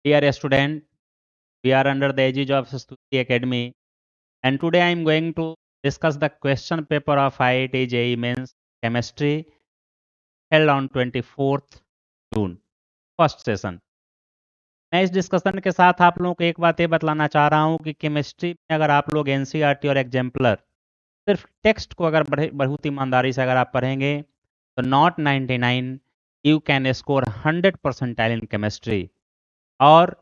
Dear student, we are under the aegis of Stuti Academy, and today I am going to discuss the question paper of IIT JEE Mains Chemistry held on 24th June, first session. मैं इस discussion के साथ आप लोगों को एक बात ये बतलाना चाह रहा हूँ कि केमिस्ट्री में अगर आप लोग एनसीईआरटी और एग्जाम्पलर सिर्फ टेक्स्ट को अगर बहुत ईमानदारी से अगर आप पढ़ेंगे तो not 99 you can score 100 percentile in chemistry. और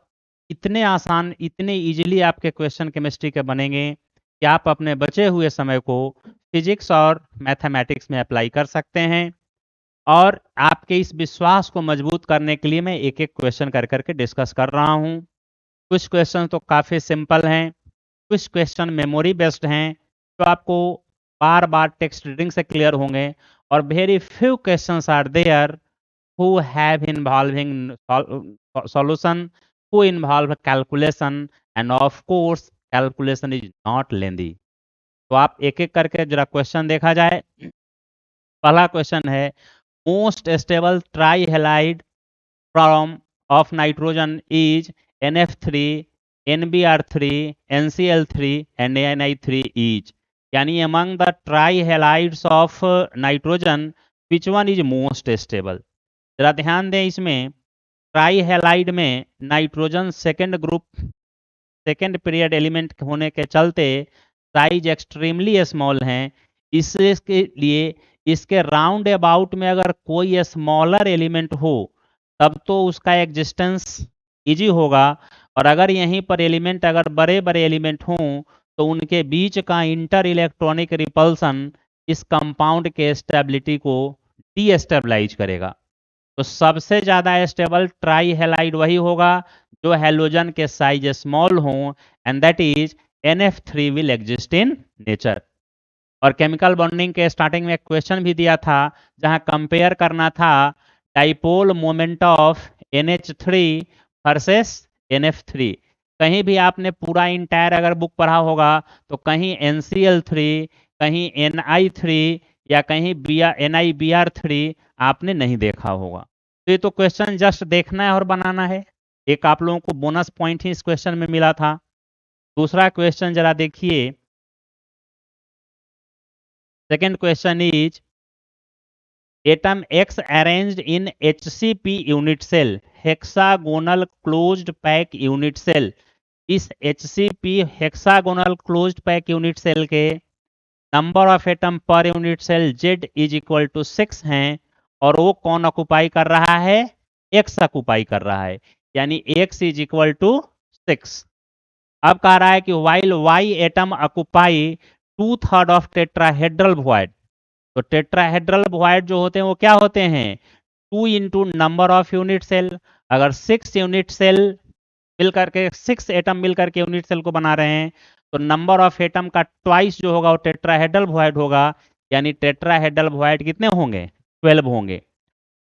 इतने आसान, इतने इजीली आपके क्वेश्चन केमिस्ट्री के बनेंगे कि आप अपने बचे हुए समय को फिजिक्स और मैथमेटिक्स में अप्लाई कर सकते हैं। और आपके इस विश्वास को मजबूत करने के लिए मैं एक एक क्वेश्चन कर करके डिस्कस कर रहा हूं। कुछ क्वेश्चन तो काफ़ी सिंपल हैं, कुछ क्वेश्चन मेमोरी बेस्ड हैं तो आपको बार बार टेक्स्ट रीडिंग से क्लियर होंगे, और very few questions are there who have involving solution, who involve calculation, and of course calculation is not lengthy। तो आप एक एक करके जरा क्वेश्चन देखा जाए। पहला क्वेश्चन है, most stable try halide from of nitrogen is NF3, NBr3, NCl3 and Ni3 each, यानी among the trihalides of nitrogen which one is most stable। जरा ध्यान दें, इसमें ट्राई हेलाइड में nitrogen second group, second period element होने के चलते size extremely small हैं। इसके लिए इसके राउंड अबाउट में अगर कोई स्मॉलर एलिमेंट हो तब तो उसका एग्जिस्टेंस इजी होगा, और अगर यहीं पर एलिमेंट अगर बड़े बड़े एलिमेंट हों तो उनके बीच का इंटर इलेक्ट्रॉनिक रिपल्सन इस कंपाउंड के स्टेबिलिटी को डीस्टेबलाइज करेगा। तो सबसे ज़्यादा स्टेबल ट्राई हेलाइड वही होगा जो हेलोजन के साइज स्मॉल हो, and that is NF3 will exist in nature. और केमिकल बॉन्डिंग के स्टार्टिंग में एक क्वेश्चन भी दिया था जहां कंपेयर करना था dipole moment of NH3 versus NF3। कहीं भी आपने पूरा इंटायर अगर बुक पढ़ा होगा तो कहीं NCl3, कहीं Ni3 या कहीं NiBr3 आपने नहीं देखा होगा। तो ये तो क्वेश्चन जस्ट देखना है और बनाना है। एक आप लोगों को बोनस पॉइंट ही इस क्वेश्चन में मिला था। दूसरा क्वेश्चन जरा देखिए, second question is atom X arranged in HCP unit cell hexagonal closed pack unit cell. इस HCP hexagonal closed pack unit cell के नंबर ऑफ एटम पर unit cell Z is equal to 6 हैं, और वो कौन occupy कर रहा है? X ऑक्युपाई कर रहा है, यानी X इज इक्वल टू 6। अब कह रहा है कि while Y atom occupy 2/3 of tetrahedral void. तो टेट्राहेड्रल वॉइड जो होते हैं वो क्या होते हैं? 2 into number of unit cell. अगर 6 यूनिट सेल मिल करके 6 एटम मिल करके यूनिट सेल को बना रहे हैं तो नंबर ऑफ एटम का ट्वाइस जो होगा वो टेट्राहेड्रल वॉइड होगा, यानी टेट्राहेड्रल वॉइड कितने होंगे? 12 होंगे।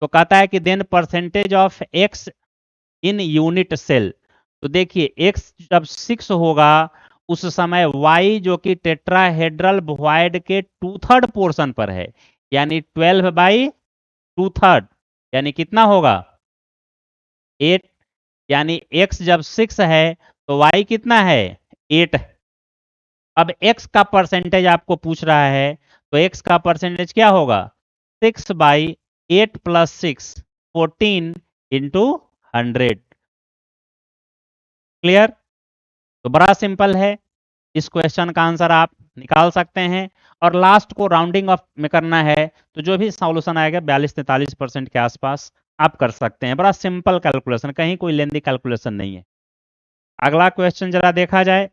तो कहता है कि then percentage of X in unit cell. तो देखिए X जब 6 होगा उस समय Y जो कि टेट्राहेड्रल वॉइड के 2/3 पोर्शन पर है, यानी 12/2/3, यानी कितना होगा? 8। यानी X जब 6 है तो Y कितना है? 8। अब X का परसेंटेज आपको पूछ रहा है तो X का परसेंटेज क्या होगा? 6/8 + 6 14 इंटू 100। क्लियर? तो बड़ा सिंपल है, इस क्वेश्चन का आंसर आप निकाल सकते हैं। और लास्ट को राउंडिंग ऑफ में करना है तो जो भी सॉल्यूशन आएगा 42-43% के आसपास आप कर सकते हैं। बड़ा सिंपल कैलकुलेशन, कहीं कोई लेंदी कैलकुलेशन नहीं है। अगला क्वेश्चन जरा देखा जाए।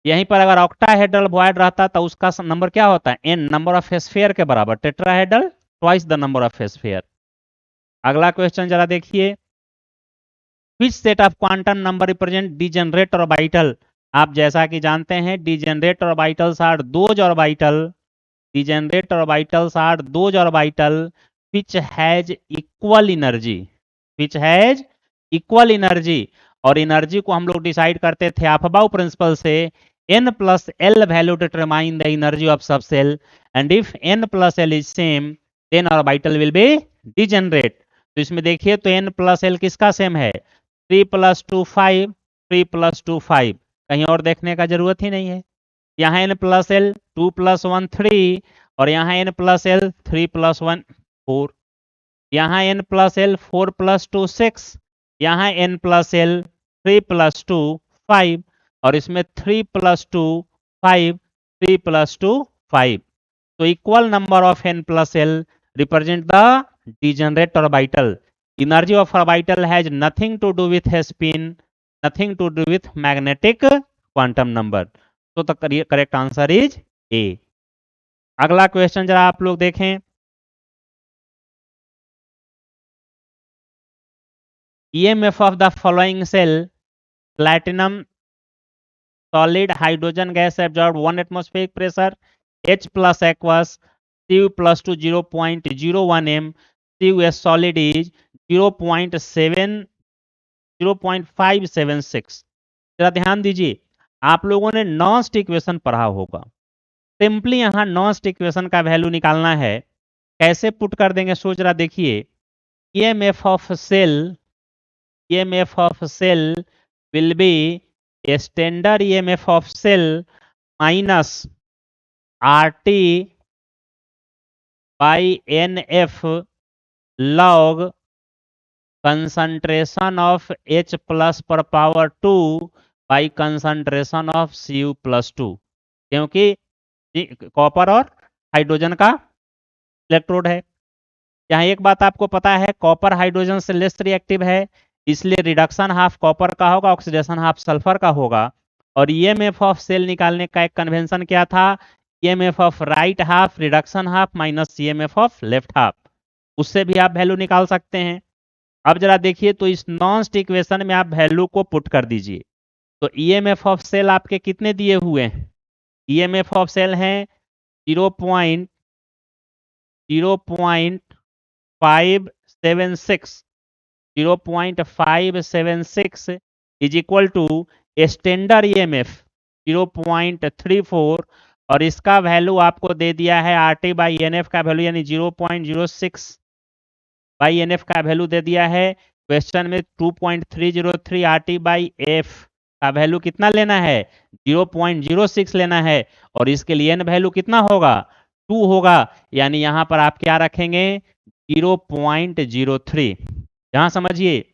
यहीं पर अगर ऑक्टाहेड्रल वॉइड रहता तो उसका नंबर क्या होता है? n, नंबर ऑफ स्फीयर के बराबर। Tetrahedral twice the number of sphere. अगला क्वेश्चन जरा देखिए, which set of quantum number represent degenerate orbital. आप जैसा कि जानते हैं degenerate orbitals are those orbital, degenerate orbitals are those orbital which has equal energy, which has equal energy। और energy को हम लोग डिसाइड करते थे अफबाउ प्रिंसिपल से, n + l value determine the energy of subshell, and if n + l is same then orbital will be degenerate. तो इसमें देखिए तो n + l किसका सेम है? 3 + 2 5, 3 + 2 5, कहीं और देखने का जरूरत ही नहीं है। यहाँ n + l 2 + 1 3 और यहाँ n + l 3 + 1 4, यहाँ n + l 4 + 2 6, यहाँ n + l 3 + 2 5 और इसमें 3 + 2 5, 3 + 2 5। So equal number of n plus l represent the degenerate orbital. Energy of orbital has nothing to do with spin, nothing to do with magnetic quantum number. So the correct answer is A. अगला question जरा आप लोग देखें। EMF of the following cell: platinum solid, hydrogen gas absorbed 1 atmospheric pressure, H plus aqueous, Cu plus to 0.01 m, Cus solid is 0.576। जरा ध्यान दीजिए, आप लोगों ने नॉस्ट इक्वेशन पढ़ा होगा। सिंपली यहाँ नॉस्ट इक्वेशन का वैल्यू निकालना है। कैसे पुट कर देंगे सो जरा देखिए। EMF of cell will be a standard EMF of cell minus RT by NF log concentration of H plus per power 2 by concentration of Cu plus 2, क्योंकि कॉपर और हाइड्रोजन का इलेक्ट्रोड है। यहाँ एक बात आपको पता है, कॉपर हाइड्रोजन से लेस रिएक्टिव है, इसलिए रिडक्शन हाफ कॉपर का होगा, ऑक्सीडेशन हाफ सल्फर का होगा। और ईएमएफ ऑफ सेल निकालने का एक कन्वेंशन क्या था? EMF of right half reduction half minus EMF of left half, उससे भी आप वैल्यू निकाल सकते हैं। अब जरा देखिए तो इस नॉन्स्ट इक्वेशन में आप वैल्यू को पुट कर दीजिए। तो ईएमएफ ऑफ सेल आपके कितने दिए हुए हैं? ईएमएफ ऑफ सेल हैं 0.576 is equal to standard EMF 0.34 और इसका वैल्यू आपको दे दिया है RT बाई NF का वैल्यू यानी 0.06 बाई NF का वैल्यू दे दिया है। क्वेश्चन में 2.303 RT बाई F का वैल्यू कितना लेना है? 0.06 लेना है और इसके लिए n वैल्यू कितना होगा? 2 होगा, यानी यहां पर आप क्या रखेंगे? 0.03। यहां समझिए,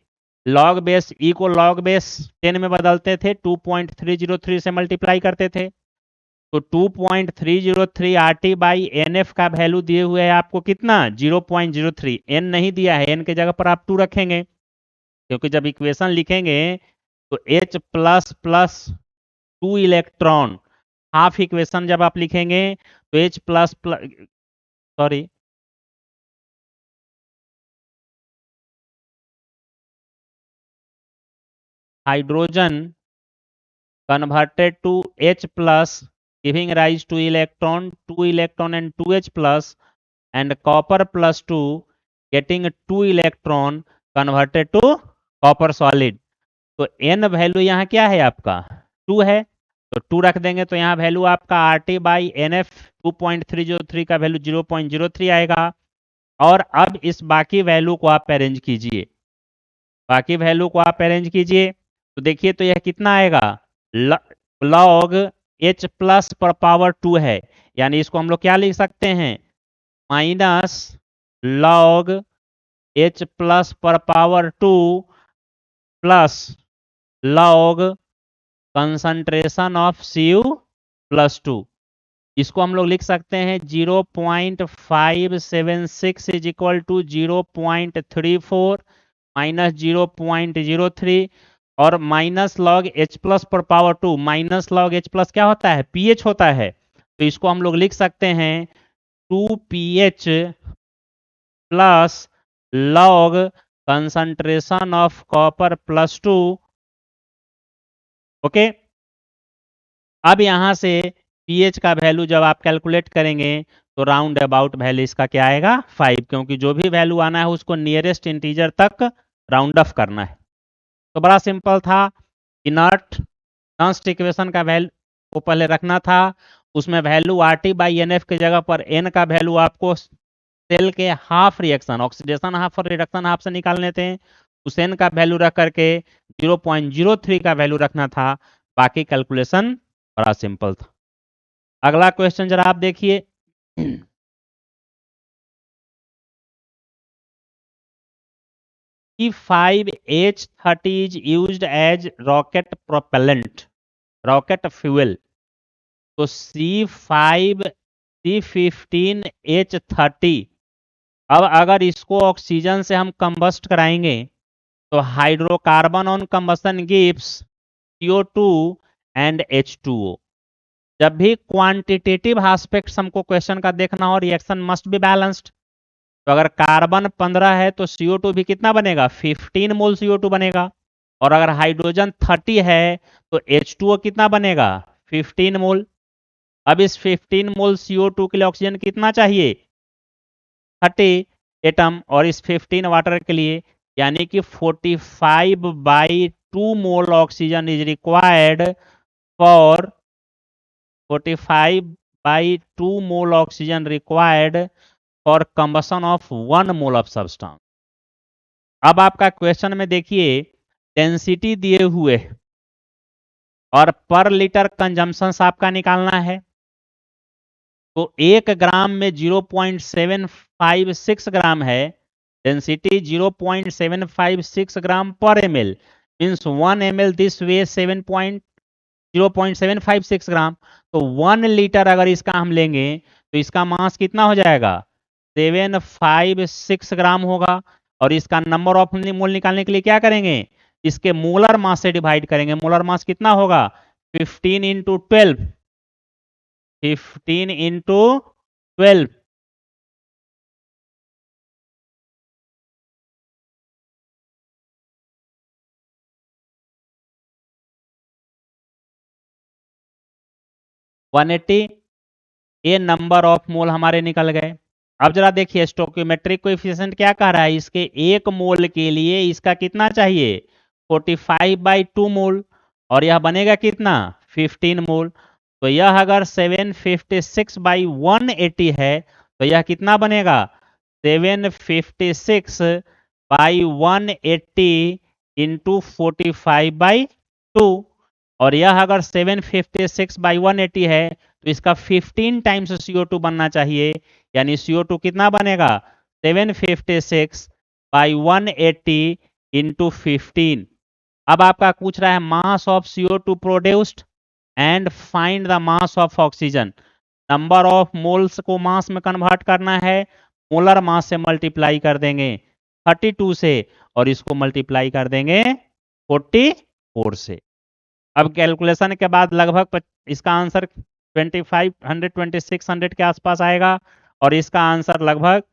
लॉग बेस ई को लॉग बेस 10 में बदलते थे, 2.303 से मल्टीप्लाई करते थे। तो 2.303 RT बाई NF का वैल्यू दिए हुए है आपको कितना? 0.03। n नहीं दिया है, n के जगह पर आप 2 रखेंगे, क्योंकि जब इक्वेशन लिखेंगे तो H plus plus 2 electron, half equation जब आप लिखेंगे तो H plus plus sorry hydrogen converted to H plus giving rise to electron, 2 electron and 2H plus, and copper plus 2 getting 2 electron converted to copper solid। तो n value यहाँ क्या है आपका? 2 है, तो 2 रख देंगे तो यहाँ वैल्यू आपका RT बाई NF 2.303 का वैल्यू 0.03 आएगा। और अब इस बाकी वैल्यू को आप अरेंज कीजिए, बाकी वैल्यू को आप अरेंज कीजिए तो देखिए तो यह कितना आएगा? लॉग H प्लस पर पावर 2 है, यानी इसको हम लोग क्या लिख सकते हैं? माइनस लॉग H प्लस पर power 2 plus log concentration of Cu plus 2। इसको हम लोग लिख सकते हैं 0.576 इज इक्वल टू 0.34 माइनस 0.03 और माइनस लॉग H प्लस पर power 2। Minus log H plus क्या होता है? pH होता है, तो इसको हम लोग लिख सकते हैं 2pH plus log concentration of copper plus 2। Okay, अब यहां से pH का वैल्यू जब आप कैलकुलेट करेंगे तो राउंड अबाउट वैल्यू इसका क्या आएगा? 5, क्योंकि जो भी वैल्यू आना है उसको नियरेस्ट इंटीजर तक राउंड ऑफ करना है। तो बड़ा सिंपल था। इनर्ट नॉन्स्ट इक्वेशन का वैल्यू को पहले रखना था, उसमें वैल्यू RT बाई NF की जगह पर n का वैल्यू आपको सेल के हाफ रिएक्शन, ऑक्सीडेशन हाफ और रिडक्शन हाफ से निकालने थे। उस n का वैल्यू रख करके 0.03 का वैल्यू रखना था, बाकी कैलकुलेशन बड़ा सिंपल था। अगला क्वेश्चन जरा आप देखिए। C5H30 is used as rocket propellant, rocket fuel. तो C15H30, अब अगर इसको ऑक्सीजन से हम कंबस्ट कराएंगे तो hydrocarbon on combustion gives CO2 and H2O। जब भी क्वांटिटेटिव एस्पेक्ट्स हमको क्वेश्चन का देखना हो, रिएक्शन मस्ट बी बैलेंस्ड। तो अगर कार्बन 15 है तो CO2 भी कितना बनेगा, 15 मोल CO2 बनेगा। और अगर हाइड्रोजन 30 है तो H2O कितना बनेगा, 15 मोल। अब इस 15 मोल CO2 के लिए ऑक्सीजन कितना चाहिए, 30 एटम, और इस 15 वाटर के लिए यानी कि 45/2 मोल oxygen is required for 45/2 mole oxygen required for combustion of 1 mole of substance. अब आपका क्वेश्चन में देखिए डेंसिटी दिए हुए और पर लीटर कंजम्पशन आपका निकालना है। तो 1 ग्राम में 0.756 ग्राम है, डेंसिटी 0.756 ग्राम पर ml, means 1 ml this way 0.756 ग्राम। तो 1 लीटर अगर इसका हम लेंगे तो इसका मास कितना हो जाएगा, 756 ग्राम होगा। और इसका नंबर ऑफ मोल निकालने के लिए क्या करेंगे, इसके मोलर मास से डिवाइड करेंगे। मोलर मास कितना होगा, 15 इंटू 12, 15 इंटू 12, वन 180, ये नंबर ऑफ मोल हमारे निकल गए। अब जरा देखिए स्टोकियोमेट्रिक कोएफिशिएंट क्या कह रहा है, इसके 1 मोल के लिए इसका कितना चाहिए, 45/2 मोल, और यह बनेगा कितना, 15 मोल। तो यह अगर 756/180 है तो यह कितना बनेगा, 756/180 इंटू 45/2। और यह अगर 756/180 है तो इसका 15 टाइम्स CO2 बनना चाहिए, यानी CO2 कितना बनेगा, 756/180 इंटू 15। अब आपका पूछ रहा है mass of CO2 produced and find the mass of oxygen. Number of moles को मास में कन्वर्ट करना है, मोलर मास से मल्टीप्लाई कर देंगे 32 से, और इसको मल्टीप्लाई कर देंगे 44 से। अब कैलकुलेशन के बाद लगभग इसका आंसर 2500 2600 के आसपास आएगा, और इसका आंसर लगभग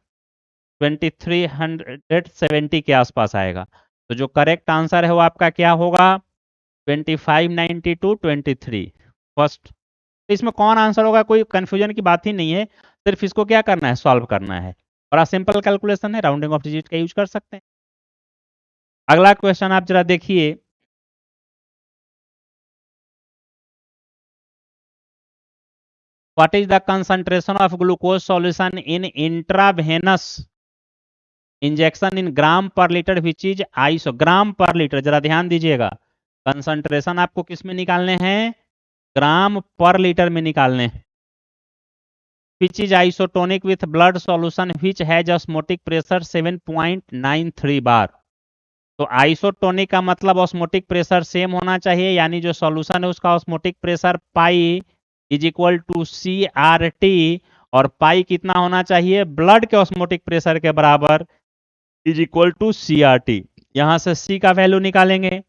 2370 के आसपास आएगा। तो जो करेक्ट आंसर है वो आपका क्या होगा, 2592 23 फर्स्ट। तो इसमें कौन आंसर होगा, कोई कंफ्यूजन की बात ही नहीं है, सिर्फ इसको क्या करना है, सॉल्व करना है। बड़ा सिंपल कैलकुलेशन है, राउंडिंग ऑफ डिजिट का यूज कर सकते हैं। अगला क्वेश्चन आप जरा देखिए। What is the concentration of glucose solution in intravenous injection in gram per liter which is ISO, ग्राम पर लीटर, जरा ध्यान दीजिएगा। कंसंट्रेशन आपको किस में निकालने हैं, ग्राम पर लीटर में निकालने हैं। which is isotonic with blood solution which has osmotic pressure 7.93 बार। तो आइसोटोनिक का मतलब ऑस्मोटिक प्रेशर सेम होना चाहिए, यानी जो सॉल्यूशन है उसका osmotic pressure pi is equal to CRT, और पाई कितना होना चाहिए, ब्लड के ऑस्मोटिक प्रेशर के बराबर, इज इक्वल टू CRT। यहां से C का वैल्यू निकालेंगे।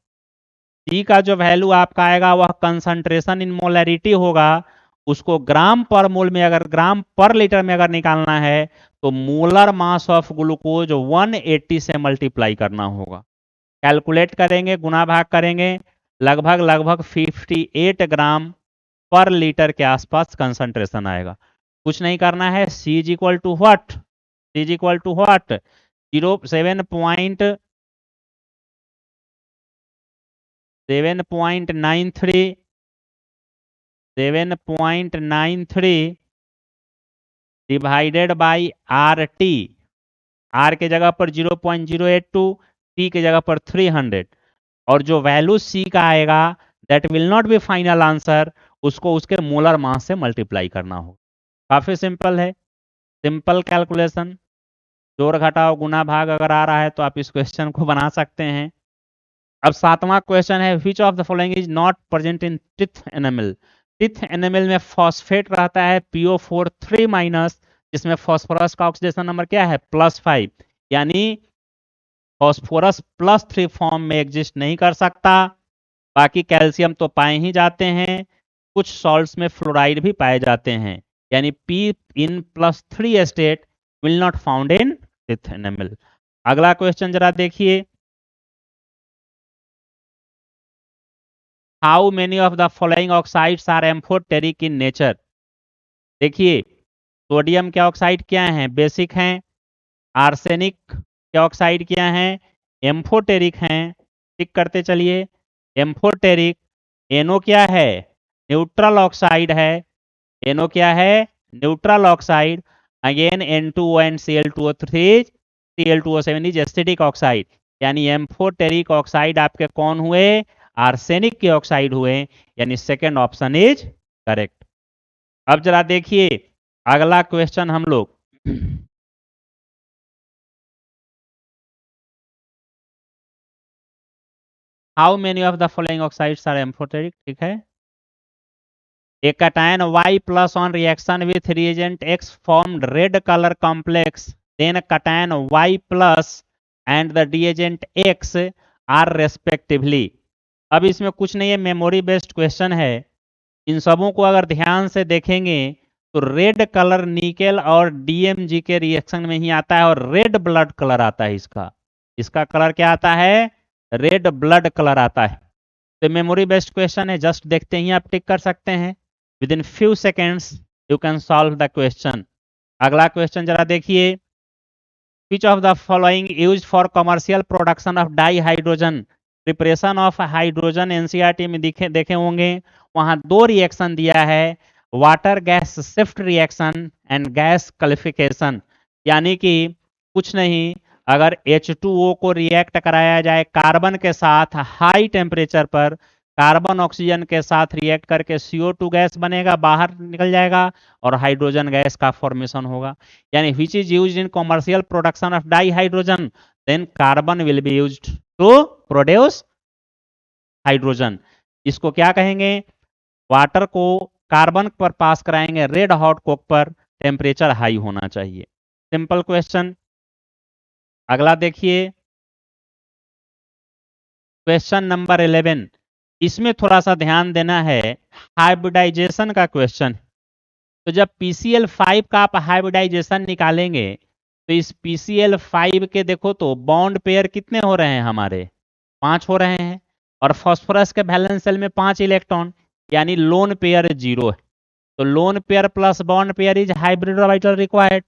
C का जो वैल्यू आपका आएगा वह कंसंट्रेशन इन मोलरिटी होगा, उसको ग्राम पर मोल में, अगर ग्राम पर लीटर में अगर निकालना है तो मोलर मास ऑफ ग्लूकोज 180 से मल्टीप्लाई करना होगा। कैलकुलेट करेंगे, गुना भाग करेंगे, लगभग लगभग 58 ग्राम पर लीटर के आसपास कंसंट्रेशन आएगा। कुछ नहीं करना है, C is equal to what, C is equal to what, 7.93 divided by RT। R के जगह पर 0.082, T के जगह पर 300, और जो वैल्यू C का आएगा that will not be final answer, उसको उसके मोलर मास से मल्टीप्लाई करना हो। काफी सिंपल है, सिंपल कैलकुलेशन। जोड़ घटाव गुना भाग अगर आ रहा है तो आप इस क्वेश्चन को बना सकते हैं। अब 7वां क्वेश्चन है, विच of the following is not present in teeth animal. Teeth animal में फॉस्फेट रहता है PO4 3 माइनस, जिसमें फॉस्फोरस का ऑक्सीडेशन नंबर क्या है +5, यानी फॉस्फोरस +3 फॉर्म में एग्जिस्ट नहीं कर सकता। बाकी कैल्शियम तो पाए ही जाते हैं, कुछ सॉल्ट्स में फ्लोराइड भी पाए जाते हैं, यानी P in +3 state will not found in teeth animal. अगला क्वेश्चन जरा देखिए, how many of the following oxides are amphoteric in nature. देखिए सोडियम के ऑक्साइड क्या हैं, बेसिक हैं। आर्सेनिक के ऑक्साइड क्या हैं, एम्फोटेरिक हैं। टिक करते चलिए, एम्फोटेरिक। एनो क्या है, न्यूट्रल ऑक्साइड है। एनो क्या है, neutral oxide. Again N2O and Cl2O3 Cl2O7 is acidic oxide, यानी एम्फोटेरिक ऑक्साइड आपके कौन हुए, आर्सेनिक के ऑक्साइड हुए, यानी सेकंड ऑप्शन इज करेक्ट। अब जरा देखिए अगला क्वेश्चन हम लोग, how many of the following oxides are amphoteric, ठीक है। A cation Y plus on reaction with reagent X formed red color complex. Then cation Y plus and the reagent X are respectively. अब इसमें कुछ नहीं है, memory based question है। इन सबों को अगर ध्यान से देखेंगे तो रेड कलर निकेल और DMG के रिएक्शन में ही आता है, और रेड ब्लड कलर आता है इसका। इसका कलर क्या आता है, रेड ब्लड कलर आता है। तो मेमोरी बेस्ड क्वेश्चन है, जस्ट देखते ही आप टिक कर सकते हैं। With in few seconds you can solve the question. अगला क्वेश्चन जरा देखिए, विच of the following use for commercial production of di hydrogen. Preparation of hydrogen NCERT में देखे होंगे, वहां दो रिएक्शन दिया है, water gas shift reaction and gas qualification. यानी कि कुछ नहीं, अगर H2O को रिएक्ट कराया जाए कार्बन के साथ हाई टेम्परेचर पर, कार्बन ऑक्सीजन के साथ रिएक्ट करके CO2 गैस बनेगा, बाहर निकल जाएगा, और हाइड्रोजन गैस का फॉर्मेशन होगा। यानी which is used in commercial production of dihydrogen, then carbon will be used to produce hydrogen. इसको क्या कहेंगे, वाटर को कार्बन पर पास कराएंगे रेड हॉट कोक पर, टेम्परेचर हाई होना चाहिए। Simple question. अगला देखिए क्वेश्चन नंबर 11, इसमें थोड़ा सा ध्यान देना है, हाइब्रिडाइजेशन का क्वेश्चन। तो जब PCl5 का आप हाइब्रिडाइजेशन निकालेंगे तो इस PCl5 के देखो तो बॉन्ड पेयर कितने हो रहे हैं हमारे, 5 हो रहे हैं, और फास्फोरस के वैलेंस शेल में 5 इलेक्ट्रॉन, यानी लोन पेयर 0 है। तो lone pair plus bond pair is hybrid orbital required,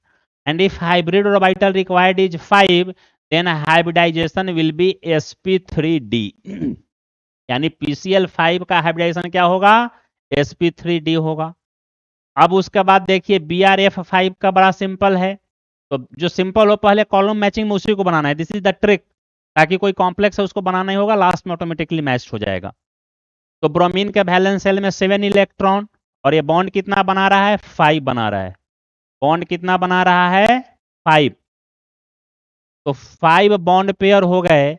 and if hybrid orbital required is 5, then hybridization will be sp3d। यानी PCl5 का हाइब्रिडाइजेशन क्या होगा, sp3d होगा। अब उसके बाद देखिए BRF5 का बड़ा सिंपल है, तो जो सिंपल हो पहले कॉलम मैचिंग में उसी को बनाना है, दिस इज द ट्रिक, ताकि कोई कॉम्प्लेक्स है उसको बनाना ही होगा, लास्ट में ऑटोमेटिकली मैच हो जाएगा। तो ब्रोमीन के वैलेंस शेल में 7 इलेक्ट्रॉन, और ये बॉन्ड कितना बना रहा है, 5 बना रहा है। बॉन्ड कितना बना रहा है, 5। तो 5 बॉन्ड पेयर हो गए,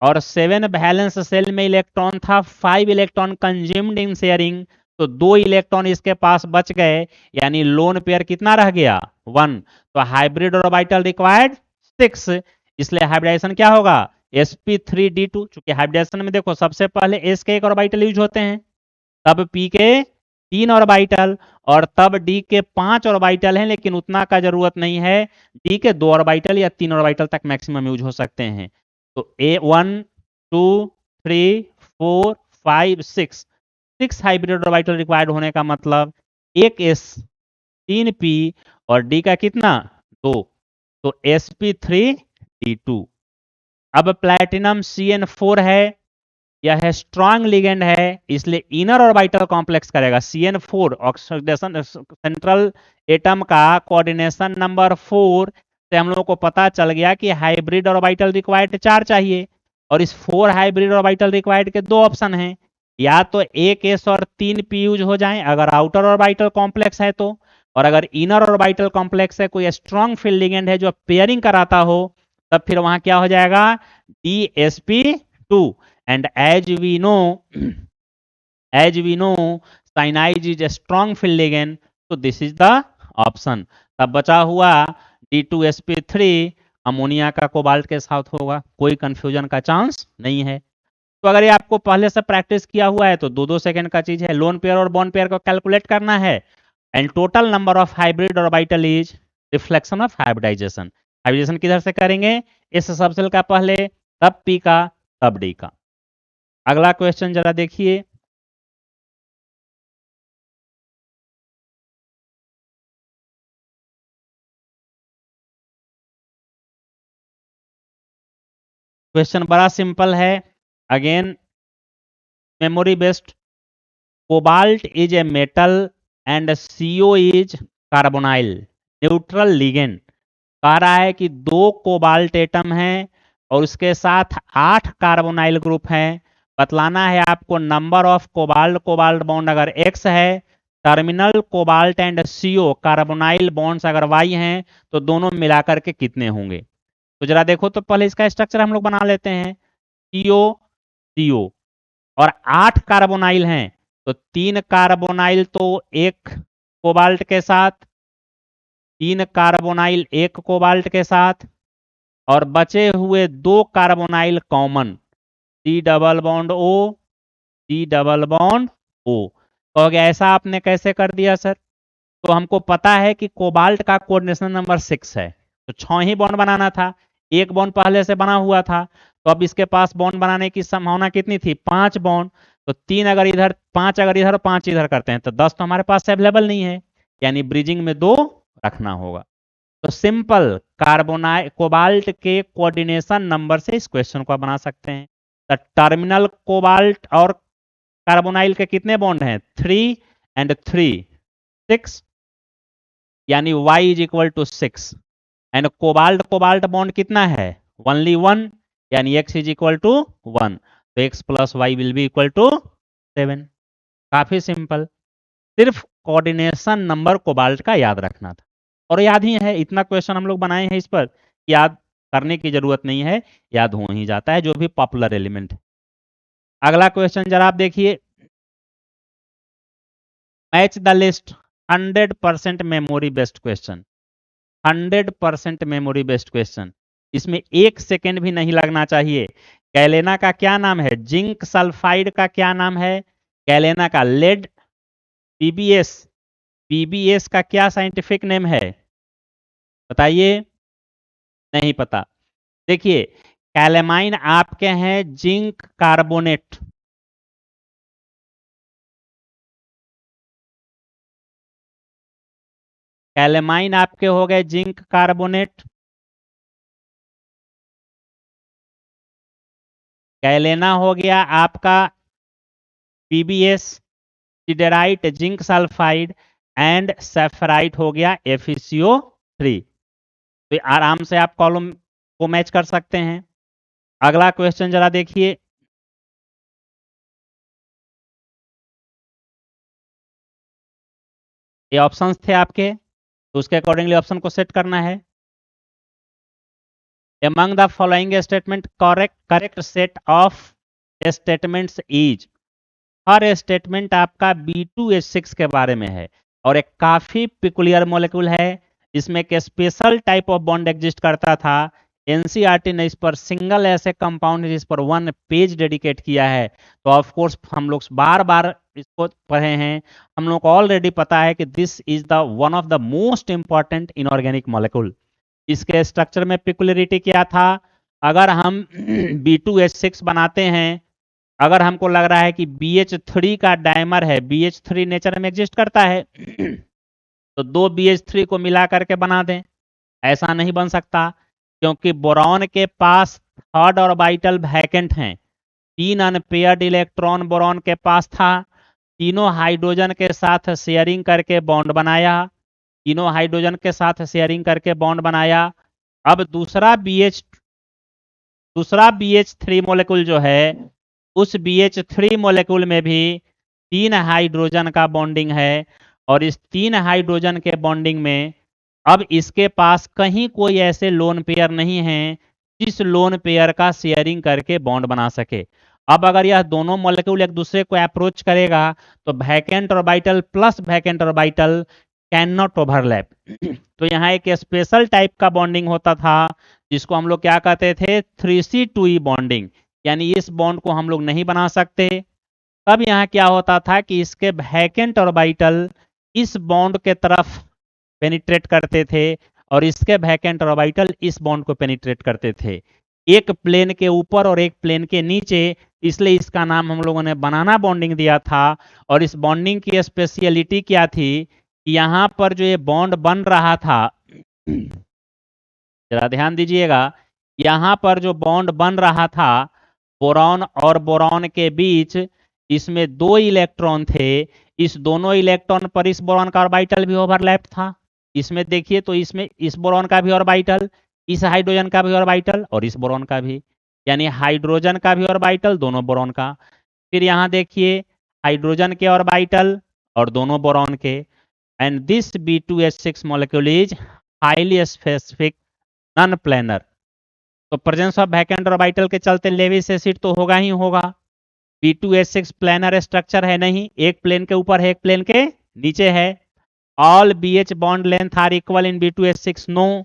और 7 वैलेंस शेल में इलेक्ट्रॉन था, 5 इलेक्ट्रॉन कंज्यूम्ड इन शेयरिंग, तो 2 इलेक्ट्रॉन इसके पास बच गए, यानी लोन पेयर कितना रह गया, 1। तो हाइब्रिड ऑर्बिटल रिक्वायर्ड 6, इसलिए हाइब्रिडाइजेशन क्या होगा, sp3d2। चूंकि हाइब्रिडाइजेशन में देखो सबसे पहले s के 1 ऑर्बिटल यूज होते हैं, तब p के 3 ऑर्बिटल, और तब d के 5 ऑर्बिटल हैं, लेकिन उतना का जरूरत नहीं है, d के 2 ऑर्बिटल या 3 ऑर्बिटल तक मैक्सिमम यूज हो सकते हैं। तो A1 2 3 4 5 6 हाइब्रिड ऑर्बिटल रिक्वायर्ड होने का मतलब 1 s 3 p और d का कितना 2, तो sp3d2। अब प्लैटिनम CN4 है, यह स्ट्रॉन्ग लिगेंड है, इसलिए इनर ऑर्बिटल कॉम्प्लेक्स करेगा। CN4 ऑक्सीडेशन सेंट्रल एटम का कोऑर्डिनेशन नंबर 4 से हम लोगों को पता चल गया कि हाइब्रिड ऑर्बिटल रिक्वायर्ड 4 चाहिए, और इस 4 हाइब्रिड ऑर्बिटल रिक्वायर्ड के 2 ऑप्शन हैं, या तो एक s और 3 p यूज हो जाएं अगर आउटर ऑर्बिटल कॉम्प्लेक्स है तो, और अगर इनर ऑर्बिटल कॉम्प्लेक्स है, कोई स्ट्रॉन्ग फील्ड लिगेंड है जो पेयरिंग कराता हो, तब फिर वहां क्या हो जाएगा, DsP2। And as we know cyanide is a strong field ligand, तो दिस इज द ऑप्शन। तब बचा हुआ D2sp3 अमोनिया का कोबाल्ट के साथ होगा, कोई कंफ्यूजन का चांस नहीं है। तो अगर ये आपको पहले से प्रैक्टिस किया हुआ है तो 2-2 सेकंड का चीज है, लोन पेयर और बॉन्ड पेयर को कैलकुलेट करना है, and total number of hybrid orbital is reflection of hybridization. Hybridization किधर से करेंगे, इस सबसेल का पहले, तब पी का, तब डी का। अगला क्वेश्चन जरा देखिए, क्वेश्चन बड़ा सिंपल है, again memory based. Cobalt is a metal and CO is carbonyl neutral ligand. कह रहा है कि 2 कोबाल्ट एटम हैं और उसके साथ 8 कार्बोनाइल ग्रुप हैं। बतलाना है आपको number of cobalt cobalt bond अगर X है, terminal cobalt and CO carbonyl bonds अगर Y हैं, तो दोनों मिलाकर के कितने होंगे। तो जरा देखो, तो पहले इसका स्ट्रक्चर हम लोग बना लेते हैं, CO CO और 8 कार्बोनाइल हैं, तो 3 कार्बोनाइल तो एक कोबाल्ट के साथ, 3 कार्बोनाइल एक कोबाल्ट के साथ, और बचे हुए 2 carbonyl common, C double bond O, C double bond O। कहोगे ऐसा आपने कैसे कर दिया सर, तो हमको पता है कि कोबाल्ट का कोऑर्डिनेशन नंबर 6 है, तो 6 ही बॉन्ड बनाना था, एक बॉन्ड पहले से बना हुआ था, तो अब इसके पास बॉन्ड बनाने की संभावना कितनी थी, 5 बॉन्ड। तो 3 अगर इधर, 5 अगर इधर, 5 इधर करते हैं, तो 10 तो हमारे पास अवेलेबल नहीं है, यानी ब्रिजिंग में 2 रखना होगा। तो सिंपल कार्बोनाइल कोबाल्ट के कोऑर्डिनेशन नंबर से इस क्वेश्चन को बना सकते हैं। तो टर्मिनल कोबाल्ट और कार्बोनाइल के कितने बॉन्ड हैं, 3 एंड 3 6, यानी Y is equal to 6। And cobalt cobalt bond कितना है, ओनली 1, यानी X इज इक्वल टू 1, तो X plus Y will be equal to 7। काफी सिंपल, सिर्फ कोऑर्डिनेशन नंबर कोबाल्ट का याद रखना था, और याद ही है, इतना क्वेश्चन हम लोग बनाए हैं इस पर, याद करने की जरूरत नहीं है, याद हो ही जाता है जो भी पॉपुलर एलिमेंट है। अगला क्वेश्चन जरा आप देखिए, match the list, 100% memory based question, 100% memory based question, इसमें 1 सेकेंड भी नहीं लगना चाहिए। कैलेना का क्या नाम है, जिंक सल्फाइड का क्या नाम है, कैलेना का लेड, पीबीएस, पीबीएस का क्या साइंटिफिक नेम है, बताइए, नहीं पता। देखिए, कैलेमाइन आपके हैं जिंक कार्बोनेट, कैलेमाइन आपके हो गए जिंक कार्बोनेट, कैलेना हो गया आपका PbS, siderite zinc sulphide, and siderite हो गया FeCO3। तो आराम से आप कॉलम को मैच कर सकते हैं। अगला क्वेश्चन जरा देखिए, ये ऑप्शंस थे आपके, तो उसके अकॉर्डिंगली ऑप्शन को सेट करना है। Among the following statement correct set of statements is, her statement आपका B2H6 के बारे में है, और एक काफी पिकुलियर मॉलिक्यूल है, इसमें एक special type of bond exist करता था। एनसीईआरटी ने इस पर सिंगल ऐसे कंपाउंड जिस पर 1 पेज डेडिकेट किया है, तो ऑफ कोर्स हम लोग बार बार इसको पढ़े हैं, हम लोग को ऑलरेडी पता है कि this is the one of the most important inorganic molecule. इसके स्ट्रक्चर में पिकुलरिटी क्या था, अगर हम B2H6 बनाते हैं, अगर हमको लग रहा है कि BH3 का डायमर है, BH3 नेचर में एग्जिस्ट करता है तो 2 BH3 को मिला करके बना दें, ऐसा नहीं बन सकता, क्योंकि बोरॉन के पास थर्ड ऑर्बिटल वैकेंट हैं, 3 अनपेयर्ड इलेक्ट्रॉन बोरॉन के पास था, तीनों हाइड्रोजन के साथ शेयरिंग करके बॉन्ड बनाया, तीनों हाइड्रोजन के साथ शेयरिंग करके बॉन्ड बनाया। अब दूसरा BH दूसरा BH3 मॉलिक्यूल जो है, उस BH3 मॉलिक्यूल में भी 3 हाइड्रोजन का बॉन्डिंग है, और इस 3 हाइड्रोजन के बॉन्डिंग में अब इसके पास कहीं कोई ऐसे लोन पेयर नहीं है जिस लोन पेयर का शेयरिंग करके बॉन्ड बना सके। अब अगर यह दोनों मॉलिक्यूल एक दूसरे को अप्रोच करेगा तो vacant orbital plus vacant orbital can not overlap. तो यहाँ एक स्पेशल टाइप का बॉन्डिंग होता था जिसको हम लोग क्या कहते थे, 3C2E बॉन्डिंग, यानी इस बॉन्ड को हम लोग नहीं बना सकते। तब यहाँ क्या होता था कि इसके वैकेंट ऑर्बिटल इस बॉन्ड के तरफ पेनिट्रेट करते थे और इसके वैकेंट ऑर्बिटल इस बॉन्ड को पेनिट्रेट करते थे, एक प्लेन के ऊपर और एक प्लेन के नीचे। इसलिए इसका नाम हम लोगों ने बनाना बॉन्डिंग दिया था। और इस बॉन्डिंग की स्पेशलिटी क्या थी कि यहाँ पर जो ये बॉन्ड बन रहा था, जरा ध्यान दीजिएगा, यहाँ पर जो बॉन्ड बन रहा था बोरॉन और बोरॉन के बीच, इसमें 2 इलेक्ट्रॉन थे। इस दोनों इलेक्ट्रॉन पर इस बोरॉन का ऑर्बिटल भी ओवरलैप था। इसमें देखिए तो इसमें इस बोरॉन का भी ऑर्बिटल, इस हाइड्रोजन का भी ऑर्बिटल और इस बोरॉन का भी, यानी हाइड्रोजन का भी ऑर्बिटल दोनों बोरॉन का। फिर यहाँ देखिए हाइड्रोजन के ऑर्बिटल और दोनों बोरॉन के। And this B2H6 molecule is highly specific non planar. तो प्रेजेंस ऑफ वैकेंट ऑर्बिटल के चलते लेविस एसिड तो होगा ही होगा। B2H6 प्लेनर स्ट्रक्चर है नहीं, एक प्लेन के ऊपर है एक प्लेन के नीचे है। All BH bond length are equal in B2H6, no.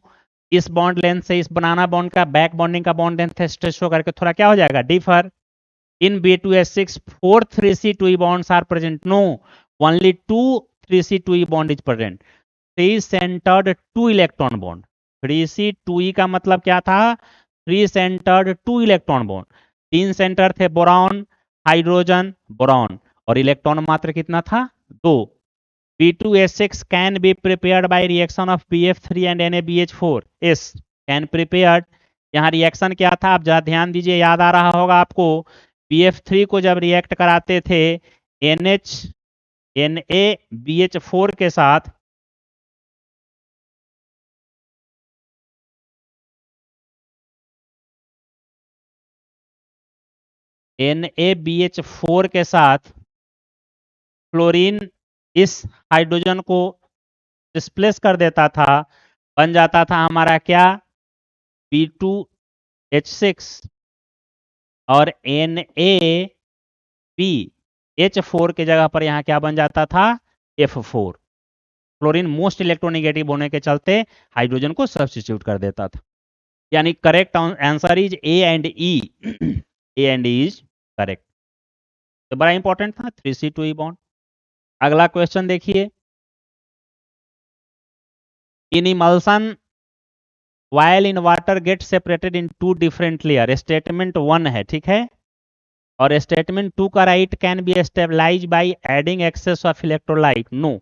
इस बॉन्ड लेंथ से इस बनाना बॉन्ड का बैक बॉन्डिंग का बॉन्ड लेंथ स्ट्रेच होकर के थोड़ा क्या हो जाएगा, differ. In B2H6 4 3C2E bonds are present, no, only 2 3C2E bond is present। 3 centered 2 electron bond, 3C2E का मतलब क्या था, 3 सेंटर्ड 2 इलेक्ट्रॉन बॉन्ड। 3 सेंटर थे बोरॉन, हाइड्रोजन, बोरॉन, और इलेक्ट्रॉन मात्र कितना था, 2। B2H6 can be prepared by reaction of BF3 and NaBH4, yes, can prepared। यहाँ रिएक्शन क्या था, आप जरा ध्यान दीजिए, याद आ रहा होगा आपको। BF3 को जब रिएक्ट कराते थे NaBH4 के साथ, NaBH4 के साथ क्लोरीन इस हाइड्रोजन को डिस्प्लेस कर देता था, बन जाता था हमारा क्या, B2H6, और NaBH4 के जगह पर यहाँ क्या बन जाता था, F4। क्लोरीन मोस्ट इलेक्ट्रोनेगेटिव होने के चलते हाइड्रोजन को सब्स्टिट्यूट कर देता था। यानी correct answer is A and E. A and E is correct. तो बड़ा इंपॉर्टेंट था 3C2E बॉन्ड। अगला क्वेश्चन देखिए, in emulsion while in water get separated in 2 different layer, statement 1 है, ठीक है। और स्टेटमेंट 2 का right can be stabilize by adding excess of electrolyte, no.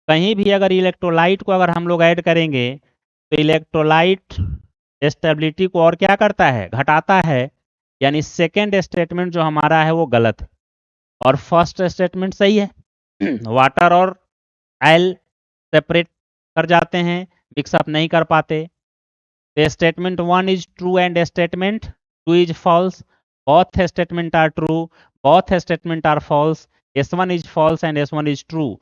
कहीं भी अगर इलेक्ट्रोलाइट को अगर हम लोग ऐड करेंगे तो इलेक्ट्रोलाइट स्टेबिलिटी को और क्या करता है, घटाता है। यानी सेकेंड स्टेटमेंट जो हमारा है वो गलत है और फर्स्ट स्टेटमेंट सही है। वाटर और ऑयल सेपरेट कर जाते हैं, मिक्सअप नहीं कर पाते। Statement 1 is true and statement 2 is false, both statement are true, both statement are false, S1 is false and S1 is true,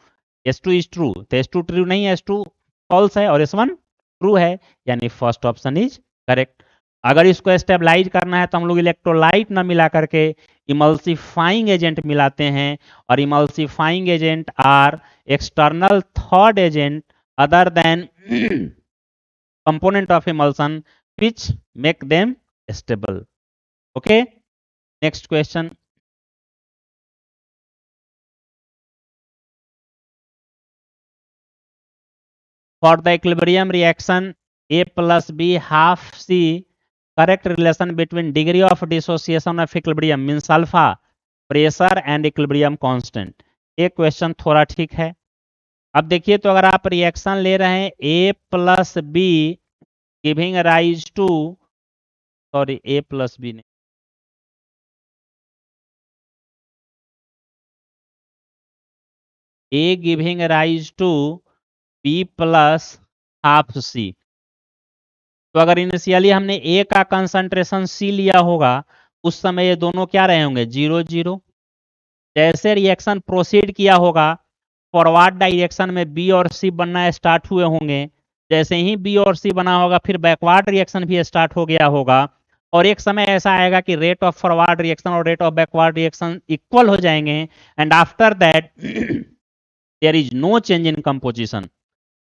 S2 is true, तो S2 ट्रू नहीं है, S2 false है और S1 ट्रू है, यानी first option is correct. अगर इसको stabilise करना है तो हम लोग इलेक्ट्रोलाइट ना मिला करके इमल्सिफाइंग एजेंट मिलाते हैं, और emulsifying agent are external third agent other than component of emulsion which make them stable। Okay, next question, for the equilibrium reaction A plus B half C, correct relation between degree of dissociation of equilibrium means alpha, pressure and equilibrium constant। ये question थोड़ा ठीक है। अब देखिए तो अगर आप reaction ले रहे हैं A plus B giving rise to, sorry A plus B नहीं, A giving rise to B plus half C, तो अगर इनिशियली हमने ए का कंसंट्रेशन सी लिया होगा, उस समय ये दोनों क्या रहे होंगे, 0 0। जैसे रिएक्शन प्रोसीड किया होगा, फॉरवर्ड डायरेक्शन में बी और सी बनना स्टार्ट हुए होंगे। जैसे ही बी और सी बना होगा, फिर बैकवर्ड रिएक्शन भी स्टार्ट हो गया होगा, और एक समय ऐसा आएगा कि रेट ऑफ फॉरवर्ड रिएक्शन और rate of backward reaction equal हो जाएंगे, and after that there is no change in composition.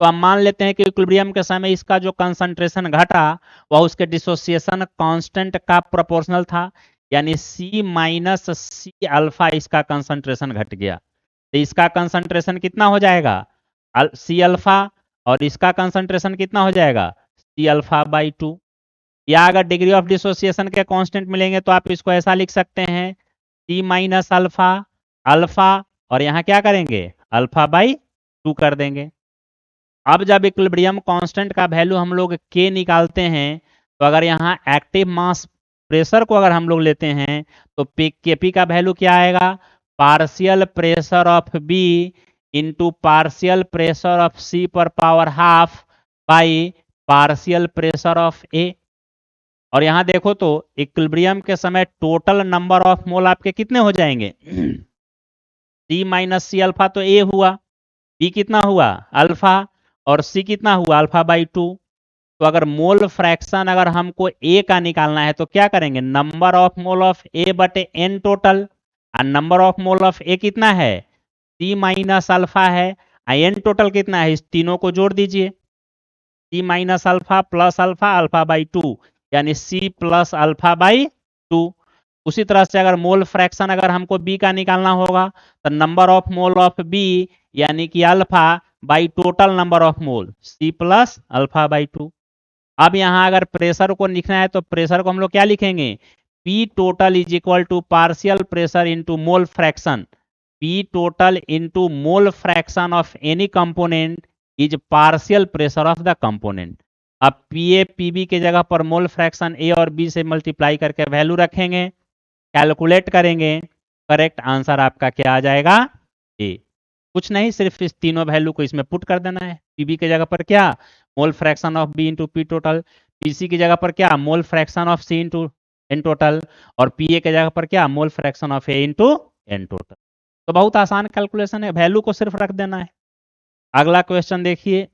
तो हम मान लेते हैं कि इक्विलिब्रियम के समय इसका जो कंसंट्रेशन घटा वह उसके डिसोसिएशन कांस्टेंट का प्रोपोर्शनल था, यानी सी माइनस सी अल्फा इसका कंसंट्रेशन घट गया। तो इसका कंसंट्रेशन कितना हो जाएगा, सी अल्फा, और इसका कंसंट्रेशन कितना हो जाएगा, सी अल्फा बाई 2। या अगर डिग्री ऑफ डिसोसिएशन के कांस्टेंट मिलेंगे तो आप इसको ऐसा लिख सकते हैं, सी माइनस अल्फा, अल्फा, और यहाँ क्या करेंगे, अल्फा बाई 2 कर देंगे। अब जब इक्विलिब्रियम कांस्टेंट का वैल्यू हम लोग के निकालते हैं, तो अगर यहाँ एक्टिव मास प्रेशर को अगर हम लोग लेते हैं, तो केपी का वैल्यू क्या आएगा, partial pressure of B into partial pressure of C पर power half by partial pressure of A. और यहाँ देखो तो इक्विलिब्रियम के समय टोटल नंबर ऑफ मोल आपके कितने हो जाएंगे, सी माइनस सी अल्फा तो ए हुआ, बी कितना हुआ, अल्फा, और सी कितना हुआ, अल्फा बाई 2। तो अगर मोल फ्रैक्शन अगर हमको ए का निकालना है तो क्या करेंगे, number of mole of A बटे एन टोटल, और number of mole of A कितना है, सी माइनस अल्फा है, एन टोटल कितना है, इस तीनों को जोड़ दीजिए, C minus alpha plus alpha, alpha by 2, यानी सी प्लस अल्फा बाई 2। उसी तरह से अगर मोल फ्रैक्शन अगर हमको बी का निकालना होगा, तो number of mole of B यानी कि alpha by total number of mole, C plus alpha by 2। अब यहाँ अगर प्रेशर को लिखना है तो प्रेशर को हम लोग क्या लिखेंगे, P total is equal to partial pressure into mole fraction, P total into mole fraction of any component is partial pressure of the component. अब पीए पीबी के जगह पर मोल फ्रैक्शन ए और बी से मल्टीप्लाई करके value रखेंगे, calculate करेंगे, correct answer आपका क्या आ जाएगा, ए। कुछ नहीं, सिर्फ इस तीनों वैल्यू को इसमें पुट कर देना है। पीबी के जगह पर क्या, mole fraction of B into P total, PC की जगह पर क्या, mole fraction of C into N total, और पीए के जगह पर क्या, mole fraction of A into N total. तो बहुत आसान कैलकुलेशन है, वैल्यू को सिर्फ रख देना है। अगला क्वेश्चन देखिए,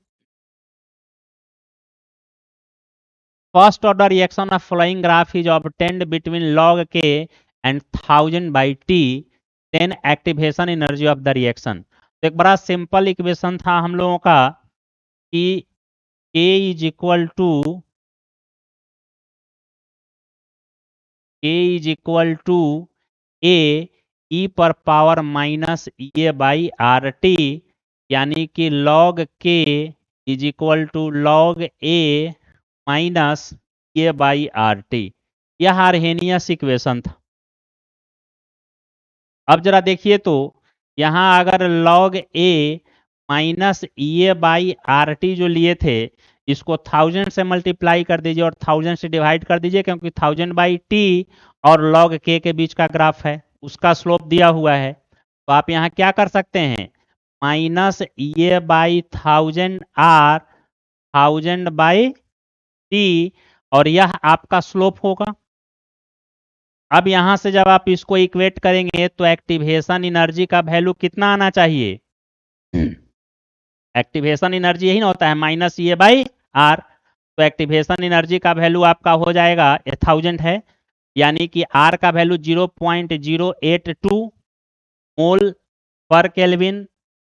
first order reaction of following graph is obtained between log k and 1000 by T, then activation energy of the reaction. तो एक बड़ा सिंपल इक्वेशन था हम लोगों का कि k is equal to A E पर power minus A by R T, यानी कि log k is equal to log A minus A by R T. यह आर्हेनियस इक्वेशन था। अब जरा देखिए तो यहाँ अगर log A minus A by R T जो लिए थे, इसको 1000 से मल्टीप्लाई कर दीजिए और 1000 से डिवाइड कर दीजिए, क्योंकि 1000 बाई टी और log k के बीच का ग्राफ है, उसका स्लोप दिया हुआ है। तो आप यहाँ क्या कर सकते हैं, minus A by 1000 R 1000 by T, और यह आपका स्लोप होगा। अब यहां से जब आप इसको इक्वेट करेंगे तो एक्टिवेशन एनर्जी का वैल्यू कितना आना चाहिए, एक्टिवेशन एनर्जी यही ना होता है, माइनस ए बाई आर। तो एक्टिवेशन एनर्जी का वैल्यू आपका हो जाएगा 1000 है, यानी कि आर का वैल्यू 0.082 मोल पर केल्विन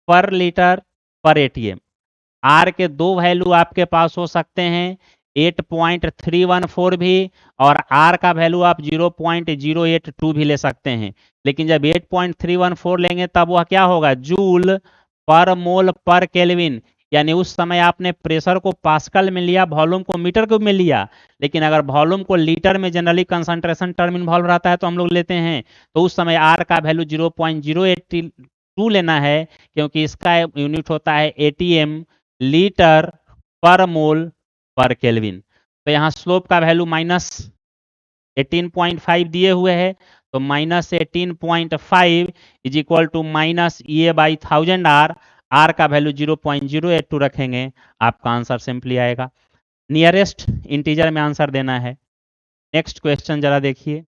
पर लीटर पर एटीएम। आर के दो वैल्यू आपके पास हो सकते हैं, 8.314 भी, और आर का वैल्यू आप 0.082 भी ले सकते हैं। लेकिन जब 8.314 लेंगे तब वह क्या होगा, जूल पर मोल पर केल्विन, यानी उस समय आपने प्रेशर को पास्कल में लिया, वॉल्यूम को मीटर क्यूब में लिया। लेकिन अगर वॉल्यूम को लीटर में जनरली कंसंट्रेशन टर्म इन्वॉल्व रहता है तो हम लोग लेते हैं, तो उस समय आर का वैल्यू 0.082 लेना है, क्योंकि इसका यूनिट होता है एटीएम, लीटर पर मोल पर केल्विन। तो यहाँ स्लोप का वैल्यू माइनस 18.5 दिए हुए है, तो minus 18.5 is equal to minus A by 1000 R, R का वैल्यू 0.082 रखेंगे, आपका आंसर सिंपली आएगा। नियरेस्ट इंटीजर में आंसर देना है। नेक्स्ट क्वेश्चन जरा देखिए,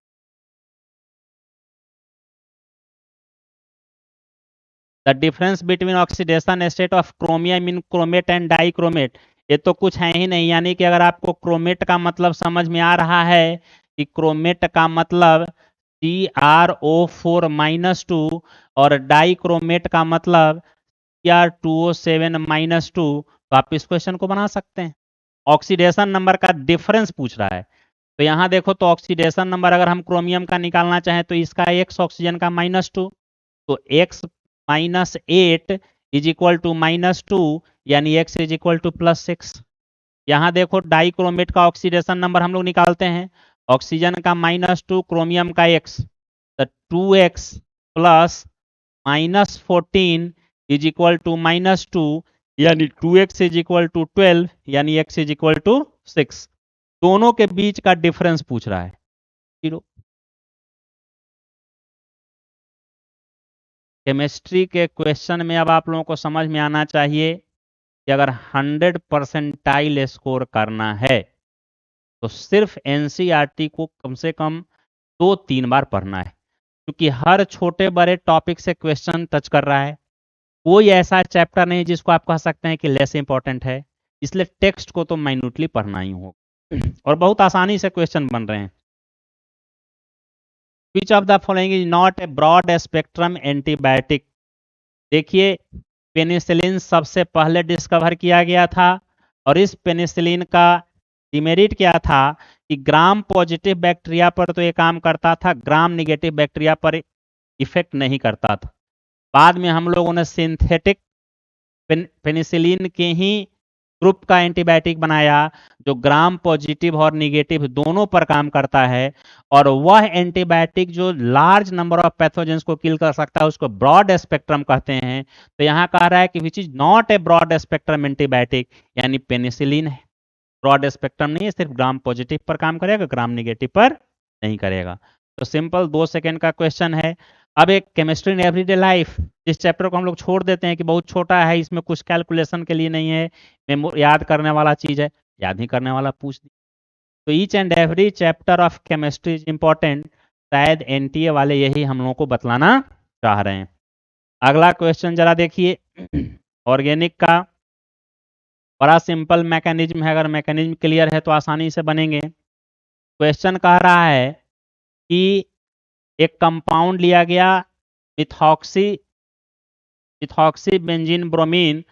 the difference between oxidation state of chromium in chromate and dichromate. ये तो कुछ है ही नहीं, यानी कि अगर आपको क्रोमेट का मतलब समझ में आ रहा है कि क्रोमेट का मतलब CrO4-2 और डाइक्रोमेट का मतलब Cr2O7-2, तो आप इस क्वेश्चन को बना सकते हैं। ऑक्सीडेशन नंबर का डिफरेंस पूछ रहा है, तो यहाँ देखो, तो ऑक्सीडेशन नंबर अगर हम क्रोमियम का निकालना चाहें तो इसका x ऑक्सीजन का -2, तो x -8 इज इक्वल टू -2, यानी x इज इक्वल टू +6। यहाँ देखो डाइक्रोमेट का ऑक्सीडेशन नंबर हम लोग निकालते हैं, ऑक्सीजन का -2, क्रोमियम का x, तो 2x plus -14 is equal to -2, यानी 2x इज इक्वल टू 12, यानी x इज इक्वल टू 6। दोनों के बीच का डिफरेंस पूछ रहा है, 0। केमिस्ट्री के क्वेश्चन में अब आप लोगों को समझ में आना चाहिए कि अगर 100 परसेंटाइल स्कोर करना है तो सिर्फ एनसीईआरटी को कम से कम 2-3 बार पढ़ना है, क्योंकि हर छोटे बड़े टॉपिक से क्वेश्चन टच कर रहा है। कोई ऐसा चैप्टर नहीं जिसको आप कह सकते हैं कि लेस इंपॉर्टेंट है, इसलिए टेक्स्ट को तो माइन्यूटली पढ़ना ही होगा और बहुत आसानी से क्वेश्चन बन रहे हैं। Which of the following is not a broad spectrum antibiotic. देखिए, पेनिसिलिन सबसे पहले डिस्कवर किया गया था और इस पेनिसिलिन का डिमेरिट क्या था कि ग्राम पॉजिटिव बैक्टीरिया पर तो ये काम करता था, ग्राम निगेटिव बैक्टीरिया पर इफेक्ट नहीं करता था। बाद में हम लोगों ने सिंथेटिक पेनिसिलिन के ही ग्रुप का एंटीबायोटिक बनाया जो ग्राम पॉजिटिव और निगेटिव दोनों पर काम करता है, और वह एंटीबायोटिक जो लार्ज नंबर ऑफ पैथोजेंस को किल कर सकता है उसको ब्रॉड स्पेक्ट्रम कहते हैं। तो यहाँ कह रहा है कि which is not a broad spectrum antibiotic, यानी पेनिसिलिन है ब्रॉड स्पेक्ट्रम नहीं है, सिर्फ ग्राम पॉजिटिव पर काम करेगा, ग्राम निगेटिव पर नहीं करेगा। तो सिंपल 2 सेकेंड का क्वेश्चन है। अब एक केमिस्ट्री इन एवरीडे लाइफ, जिस चैप्टर को हम लोग छोड़ देते हैं कि बहुत छोटा है, इसमें कुछ कैलकुलेशन के लिए नहीं है, याद करने वाला चीज है, याद ही करने वाला पूछ दी। तो each and every chapter of chemistry is important, शायद एनटीए वाले यही हम लोगों को बतलाना चाह रहे हैं। अगला क्वेश्चन जरा देखिए, ऑर्गेनिक का बड़ा सिंपल मैकेनिज्म है, अगर मैकेनिज्म क्लियर है तो आसानी से बनेंगे। क्वेश्चन कह रहा है कि एक कंपाउंड लिया गया मिथॉक्सी मिथॉक्सी बेंजीन ब्रोमीन,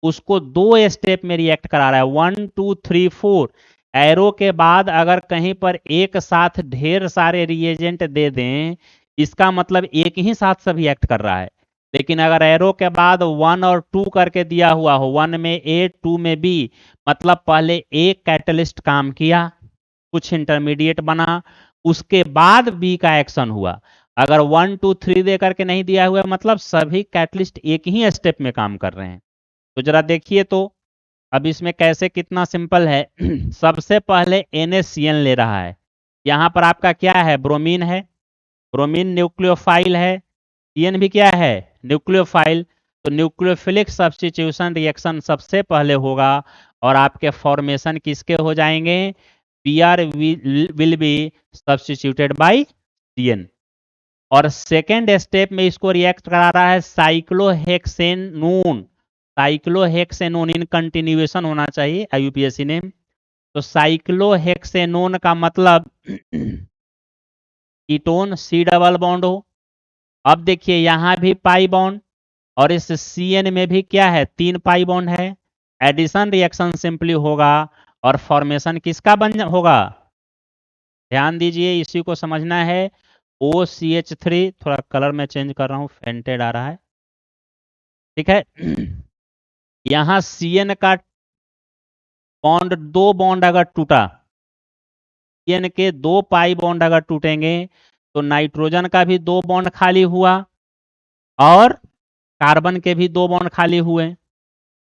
उसको 2 स्टेप में रिएक्ट करा रहा है, 1 2 3 4। एरो के बाद अगर कहीं पर एक साथ ढेर सारे रिएजेंट दे दें, इसका मतलब एक ही साथ सभी एक्ट कर रहा है। लेकिन अगर एरो के बाद 1 और 2 करके दिया हुआ हो, 1 में ए 2 में बी, मतलब पहले एक कैटलिस्ट काम किया, कुछ इंटरमीडिएट बना, उसके बाद बी का एक्शन हुआ। अगर 1 2 3 दे करके नहीं दिया हुआ मतलब सभी कैटलिस्ट एक ही स्टेप में काम कर रहे हैं। तो जरा देखिए, तो अब इसमें कैसे, कितना सिंपल है। सबसे पहले NaCN ले रहा है, यहाँ पर आपका क्या है, ब्रोमीन है, ब्रोमीन न्यूक्लियोफाइल है, CN भी क्या है, न्यूक्लियोफाइल। तो न्यूक्लियोफिलिक सब्स्टिट्यूशन रिएक्शन सबसे पहले होगा और आपके फॉर्मेशन किसके हो जाएंगे, Br will be substituted by CN। और सेकेंड स्टेप में इसको रिएक्ट करा रहा है साइक्लोहेक्सेनोन, साइक्लोहेक्सेनोन इन कंटिन्यूएशन होना चाहिए IUPAC ने। तो साइक्लोहेक्सेनोन का मतलब कीटोन C डबल बॉन्ड हो। अब देखिए यहाँ भी पाई बॉन्ड और इस CN में भी क्या है, 3 पाई बॉन्ड है। एडिशन रिएक्शन सिंपली होगा और फॉर्मेशन किसका बन होगा, ध्यान दीजिए, इसी को समझना है। OCH3, थोड़ा कलर में चेंज कर रहा हूँ, फेंटेड आ रहा है, ठीक है। यहाँ CN का बॉन्ड, 2 बॉन्ड अगर टूटा, CN के 2 पाई बॉन्ड अगर टूटेंगे तो नाइट्रोजन का भी 2 बॉन्ड खाली हुआ और कार्बन के भी 2 बॉन्ड खाली हुए।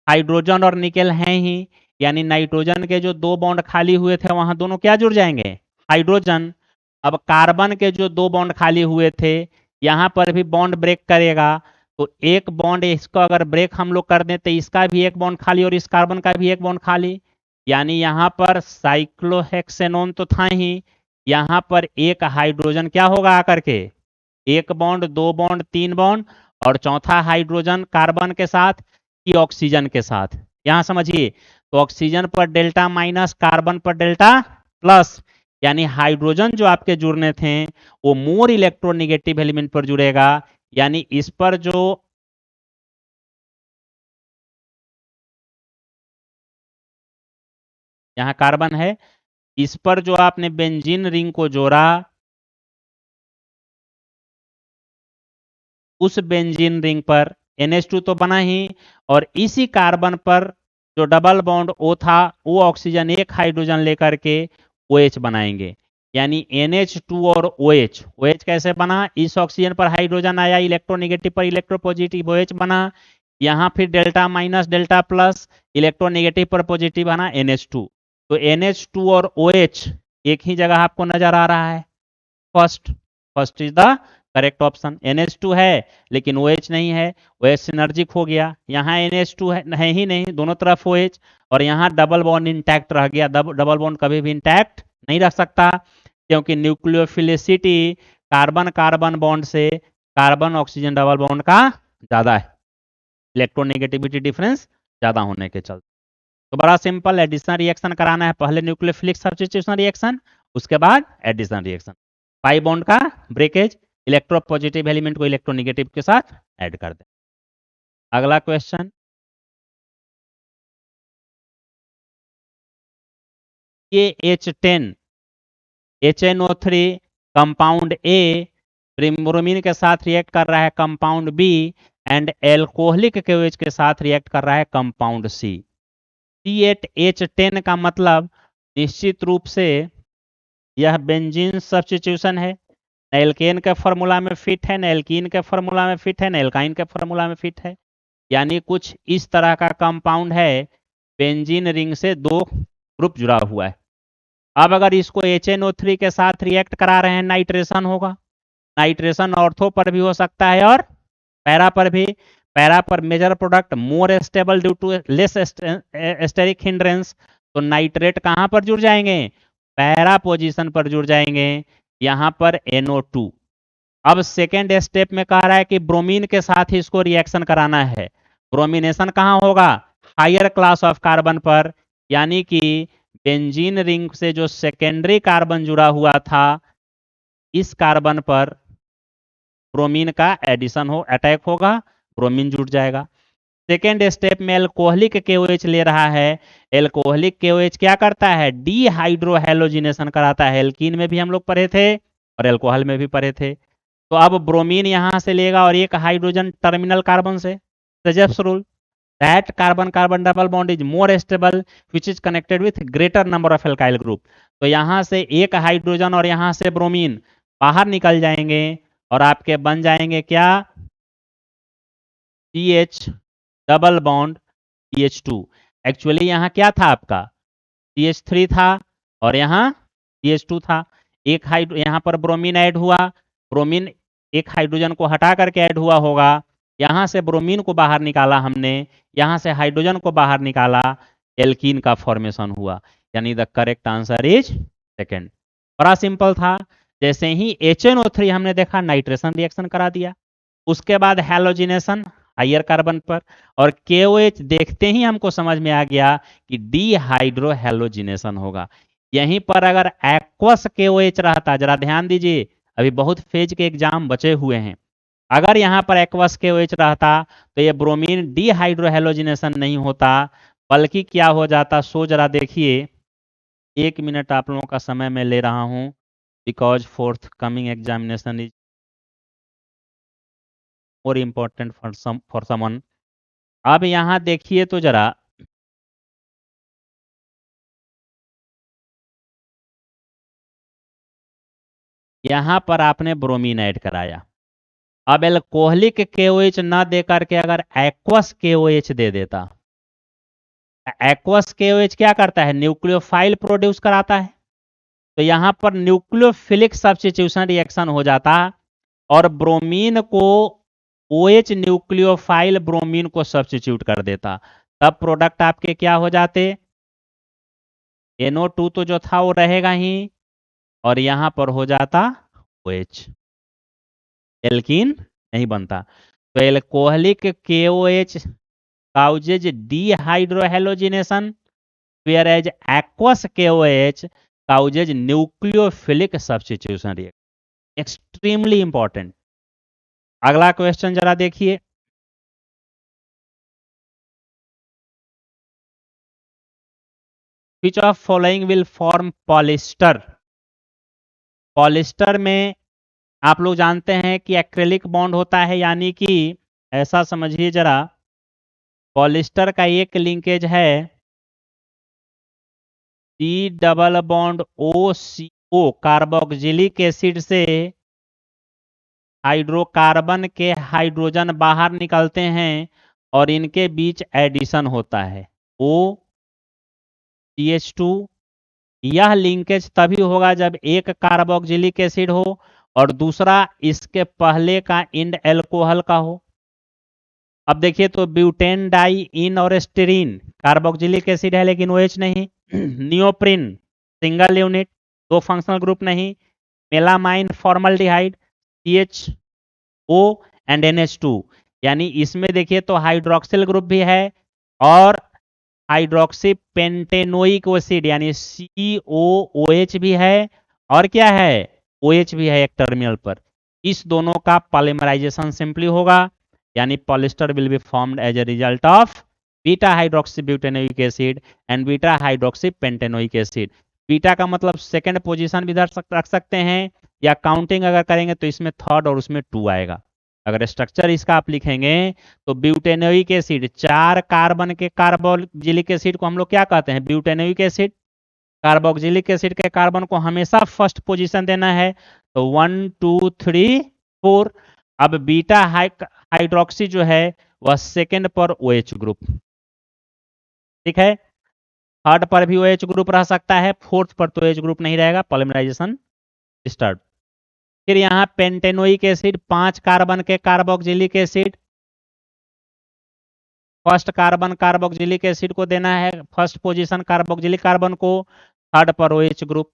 हाइड्रोजन और निकेल हैं ही, यानी नाइट्रोजन के जो 2 बॉन्ड खाली हुए थे वहां दोनों क्या जुड़ जाएंगे, हाइड्रोजन। अब कार्बन के जो 2 बॉन्ड खाली हुए थे यहाँ पर भी बॉन्ड ब्रेक करेगा, तो एक बॉन्ड इसको अगर ब्रेक हम लोग कर दें तो इसका भी एक बॉन्ड खाली और इस कार्बन का भी एक बॉन्ड खाली, यानी यहां पर साइक्लोहेक्सेनोन तो था ही, यहां पर एक हाइड्रोजन क्या होगा आकर के, एक बॉन्ड, दो बॉन्ड, तीन बॉन्ड, और चौथा हाइड्रोजन कार्बन के साथ कि ऑक्सीजन के साथ। यहां समझिए, तो ऑक्सीजन पर डेल्टा माइनस, कार्बन पर डेल्टा प्लस, यानी हाइड्रोजन जो आपके जुड़ने थे वो मोर इलेक्ट्रोनेगेटिव एलिमेंट पर जुड़ेगा। यानी इस पर जो यहाँ कार्बन है, इस पर जो आपने बेंजीन रिंग को जोड़ा, उस बेंजीन रिंग पर NH2 तो बना ही, और इसी कार्बन पर जो डबल बॉन्ड O था, वो ऑक्सीजन एक हाइड्रोजन लेकर के OH बनाएंगे। यानी NH2 और OH, OH कैसे बना, इस ऑक्सीजन पर हाइड्रोजन आया, इलेक्ट्रोनेगेटिव पर इलेक्ट्रोपॉजिटिव OH बना, यहाँ फिर delta minus delta plus, electronegative पर पॉजिटिव बना NH2। तो NH2 और OH एक ही जगह आपको नजर आ रहा है। First first is the correct option. NH2 है लेकिन OH नहीं है, OH सिनर्जिक हो गया। यहाँ NH2 है ही नहीं, दोनों तरफ OH, और यहाँ डबल बॉन्ड इंटैक्ट रह गया। डबल बॉन्ड कभी भी इंटैक्ट नहीं रह सकता, क्योंकि न्यूक्लियोफिलिसिटी कार्बन कार्बन बॉन्ड से कार्बन ऑक्सीजन डबल बॉन्ड का ज्यादा है, इलेक्ट्रोनेगेटिविटी डिफरेंस ज्यादा होने के चलते। तो बड़ा सिंपल, एडिशन रिएक्शन कराना है, पहले न्यूक्लियोफिलिक सब्स्टिट्यूशन रिएक्शन, उसके बाद एडिशन रिएक्शन। पाई बॉन्ड का ब्रेकेज, इलेक्ट्रोपॉजिटिव एलिमेंट को इलेक्ट्रोनेगेटिव के साथ ऐड कर दे। अगला क्वेश्चन, ये H10 HNO3 compound A bromine के साथ रिएक्ट कर रहा है compound B, and alcoholic KOH के साथ रिएक्ट कर रहा है कंपाउंड C। C8H10 का मतलब निश्चित रूप से यह बेंजीन सब्स्टिट्यूशन है, न एल्केन के फॉर्मूला में फिट है, न एल्कीन के फॉर्मूला में फिट है, न एल्काइन के फॉर्मूला में फिट है। यानी कुछ इस तरह का कंपाउंड है, बेंजीन रिंग से दो ग्रुप जुड़ा हुआ है। अब अगर इसको HNO3 के साथ रिएक्ट करा रहे हैं, नाइट्रेशन होगा। नाइट्रेशन ऑर्थो पर भी हो सकता है और पैरा पर भी। पैरा पर major product more stable due to less steric hindrance, तो नाइट्रेट कहां पर जुड़ जाएंगे, पैरा पोजीशन पर जुड़ जाएंगे, यहां पर NO2। अब सेकेंड स्टेप में कह रहा है कि ब्रोमीन के साथ ही इसको रिएक्शन कराना है। ब्रोमिनेशन कहाँ होगा, हायर क्लास ऑफ कार्बन पर, यानी कि बेंजीन रिंग से जो सेकेंडरी कार्बन जुड़ा हुआ था, इस कार्बन पर ब्रोमीन का एडिशन हो, अटैक होगा, ब्रोमीन जुड़ जाएगा। सेकेंड स्टेप में एल्कोहलिक KOH ले रहा है। एल्कोहलिक KOH क्या करता है, डीहाइड्रोहेलोजिनेशन कराता है। एल्कीन में भी हम लोग पढ़े थे और एल्कोहल में भी पढ़े थे। तो अब ब्रोमीन यहां से लेगा और एक हाइड्रोजन टर्मिनल कार्बन से, Saytzeff's rule that carbon carbon double bond is more stable which is connected with greater number of alkyl group. तो यहां से एक हाइड्रोजन और यहां से ब्रोमीन बाहर निकल जाएंगे और आपके बन जाएंगे क्या, CH double bond CH2। Actually यहाँ क्या था आपका, CH3 था और यहाँ CH2 था। एक हाइड्रो यहाँ पर ब्रोमीन ऐड हुआ, ब्रोमीन एक हाइड्रोजन को हटा करके ऐड हुआ होगा, यहाँ से ब्रोमीन को बाहर निकाला हमने, यहाँ से हाइड्रोजन को बाहर निकाला, एल्कीन का फॉर्मेशन हुआ। यानी the correct answer is second. बड़ा सिंपल था। जैसे ही HNO3 हमने देखा, नाइट्रेशन रिएक्शन करा दिया, उसके बाद हैलोजिनेशन हायर कार्बन पर, और KOH देखते ही हमको समझ में आ गया कि डीहाइड्रोहेलोजिनेशन होगा। यहीं पर अगर एक्वस KOH रहता, जरा ध्यान दीजिए, अभी बहुत फेज के एग्जाम बचे हुए हैं, अगर यहाँ पर एक्वस KOH रहता तो ये ब्रोमीन डीहाइड्रोहेलोजिनेशन नहीं होता, बल्कि क्या हो जाता, सो जरा देखिए। 1 मिनट आप लोगों का समय मैं ले रहा हूँ, because fourth coming examination is more important for someone. अब यहाँ देखिए तो जरा, यहाँ पर आपने ब्रोमीन ऐड कराया। अब एल्कोहलिक KOH न दे करके अगर एक्वस KOH दे देता, एक्वस KOH क्या करता है, न्यूक्लियोफाइल प्रोड्यूस कराता है। तो यहाँ पर न्यूक्लियोफिलिक सब्स्टिट्यूशन रिएक्शन हो जाता और ब्रोमीन को OH न्यूक्लियोफाइल ब्रोमीन को सब्स्टिट्यूट कर देता, तब प्रोडक्ट आपके क्या हो जाते, NO2 तो जो था वो रहेगा ही, और यहां पर हो जाता OH, एल्कीन नहीं बनता। तो alcoholic KOH causes dehydrohalogenation, whereas aqueous KOH causes nucleophilic substitution reaction. Extremely important. अगला क्वेश्चन जरा देखिए, which of following will form polyester. Polyester में आप लोग जानते हैं कि एक्रेलिक बॉन्ड होता है, यानी कि ऐसा समझिए जरा, पॉलिस्टर का एक लिंकेज है C double bond OCO carboxylic acid से हाइड्रोकार्बन के हाइड्रोजन बाहर निकलते हैं और इनके बीच एडिशन होता है OCH2। यह लिंकेज तभी होगा जब एक कार्बोक्सिलिक एसिड हो और दूसरा इसके पहले का इंड एल्कोहल का हो। अब देखिए तो ब्यूटेन डाई इन और स्टेरीन कार्बोक्सिलिक एसिड है लेकिन OH नहीं। नियोप्रिन सिंगल यूनिट, दो फंक्शनल ग्रुप नहीं। Melamine formaldehyde CHO and NH2, यानी इसमें देखिए तो हाइड्रोक्सिल ग्रुप भी है और हाइड्रोक्सी पेंटेनोइक एसिड यानी COOH भी है, और क्या है OH भी है एक टर्मिनल पर। इस दोनों का पॉलीमराइजेशन सिंपली होगा, यानी polyester will be formed as a result of beta hydroxy butanoic acid and beta hydroxy pentanoic acid. Beta का मतलब सेकंड पोजीशन भी रख सकते हैं, या काउंटिंग अगर करेंगे तो इसमें थर्ड और उसमें 2 आएगा। अगर स्ट्रक्चर इसका आप लिखेंगे तो ब्यूटेनोइक एसिड 4 कार्बन के कार्बोक्सिलिक एसिड को हम लोग क्या कहते हैं, ब्यूटेनोइक एसिड। कार्बोक्सिलिक एसिड के कार्बन को हमेशा फर्स्ट पोजीशन देना है, तो 1 2 3 4। अब बीटा हाइड्रोक्सी जो है वह सेकंड पर OH ग्रुप, ठीक है। थर्ड पर भी OH ग्रुप रह सकता है, फोर्थ पर तो OH ग्रुप नहीं रहेगा। Polymerization start. फिर यहाँ पेंटेनोइक एसिड 5 कार्बन के carboxylic acid, first carbon carboxylic acid को देना है फर्स्ट पोजीशन कार्बोक्सिलिक कार्बन को, थर्ड पर OH ग्रुप।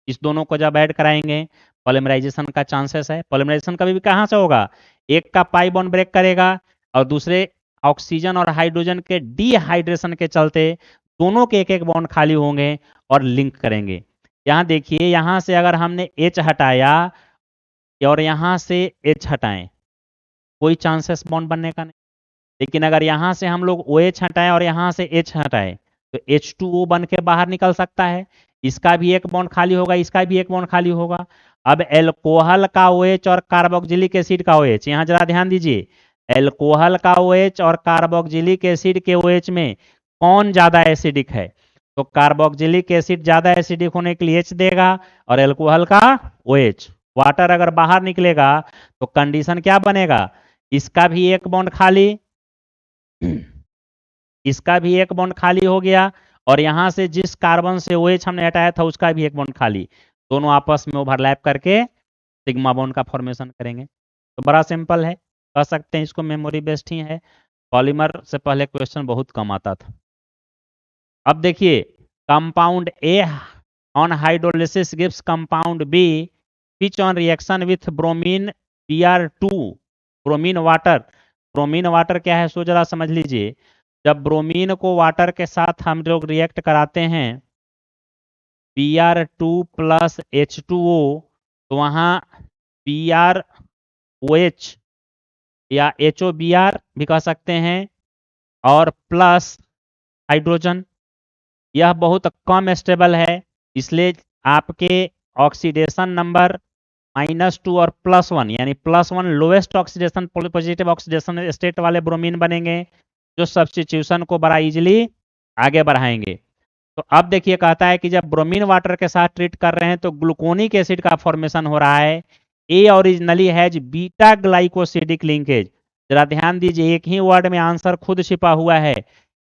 इस दोनों को जब ऐड कराएंगे पॉलीमराइजेशन का चांसेस है। पॉलीमराइजेशन कभी भी कहाँ से होगा, एक का पाई बॉन्ड ब्रेक करेगा और दूसरे ऑक्सीजन और हाइड्रोजन के डिहाइड्रेशन के चलते दोनों के एक एक बॉन्ड खाली होंगे और लिंक करेंगे। यहाँ देखिए, यहाँ से अगर हमने H हटाया और यहाँ से H हटाएं, कोई चांसेस बॉन्ड बनने का नहीं। लेकिन अगर यहाँ से हम लोग OH हटाएं और यहाँ से H हटाएं तो H2O बन के बाहर निकल सकता है। इसका भी एक बॉन्ड खाली होगा, इसका भी एक बॉन्ड खाली होगा। अब एल्कोहल का OH और कार्बोक्सिलिक एसिड का OH, यहाँ जरा ध्यान दीजिए, एल्कोहल का OH और कार्बोक्सिलिक एसिड के OH में कौन ज्यादा एसिडिक है, तो कार्बोक्सिलिक एसिड ज्यादा एसिडिक होने के लिए H देगा और एल्कोहल का OH। वाटर अगर बाहर निकलेगा तो कंडीशन क्या बनेगा, इसका भी एक बॉन्ड खाली, इसका भी एक बॉन्ड खाली हो गया, और यहां से जिस कार्बन से OH हमने हटाया था उसका भी एक बॉन्ड खाली, दोनों आपस में ओवरलैप करके सिग्मा बॉन्ड का फॉर्मेशन करेंगे। तो बड़ा सिंपल है, कह सकते हैं इसको मेमोरी बेस्ड ही है। पॉलीमर से पहले क्वेश्चन बहुत कम आता था। अब देखिए, compound A on hydrolysis gives compound B which on reaction with bromine Br2 bromine water. Bromine water क्या है सो जरा समझ लीजिए, जब ब्रोमीन को वाटर के साथ हम लोग रिएक्ट कराते हैं Br2 प्लस H2O, तो वहाँ BrOH या HOBr भी कह सकते हैं और प्लस हाइड्रोजन, यह बहुत कम स्टेबल है, इसलिए आपके ऑक्सीडेशन नंबर -2 और +1 यानी +1 lowest oxidation positive oxidation state वाले ब्रोमीन बनेंगे, जो सब्स्टिट्यूशन को बड़ा इजीली आगे बढ़ाएंगे। तो अब देखिए, कहता है कि जब ब्रोमीन वाटर के साथ ट्रीट कर रहे हैं तो ग्लूकोनिक एसिड का फॉर्मेशन हो रहा है। A originally has beta glycosidic linkage. जरा ध्यान दीजिए, एक ही वर्ड में आंसर खुद छिपा हुआ है।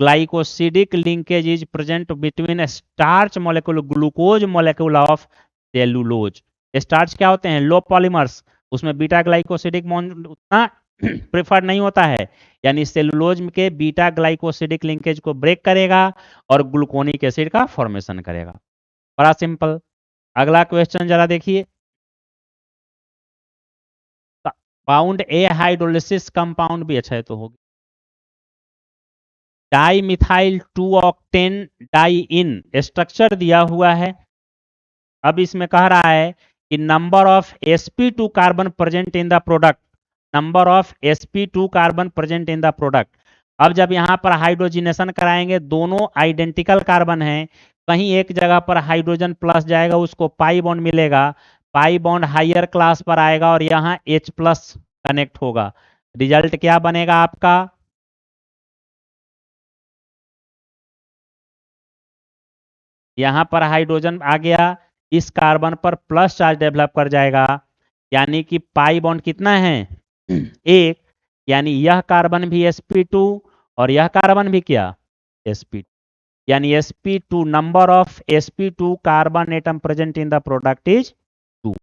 Glycosidic linkage is present between starch molecule glucose molecule of cellulose. Starch क्या होते हैं, लो पॉलीमर्स, उसमें बीटा ग्लाइकोसिडिक बॉन्ड उतना प्रेफर्ड नहीं होता है, यानी सेलुलोज के बीटा ग्लाइकोसिडिक लिंकेज को ब्रेक करेगा और ग्लूकोनिक एसिड का फॉर्मेशन करेगा। बड़ा सिंपल। अगला क्वेश्चन जरा देखिए, बाउंड ए हाइड्रोलिसिस कंपाउंड भी अच्छा है तो होगी, dimethyl 2 octane diene structure दिया हुआ है। अब इसमें कह रहा है कि number of sp2 carbon present in the product, number of sp2 carbon present in the product. अब जब यहां पर हाइड्रोजिनेशन कराएंगे, दोनों आइडेंटिकल कार्बन हैं, कहीं एक जगह पर हाइड्रोजन प्लस जाएगा, उसको पाई बॉन्ड मिलेगा, पाई बॉन्ड हायर क्लास पर आएगा और यहाँ H प्लस कनेक्ट होगा। रिजल्ट क्या बनेगा आपका? यहां पर हाइड्रोजन आ गया, इस कार्बन पर प्लस चार्ज डेवलप कर जाएगा, यानी कि पाई बॉन्ड कितना है? एक। यानी यह कार्बन भी sp2 और यह कार्बन भी क्या? sp2। यानी sp2 number of sp2 carbon atom present in the product is 2।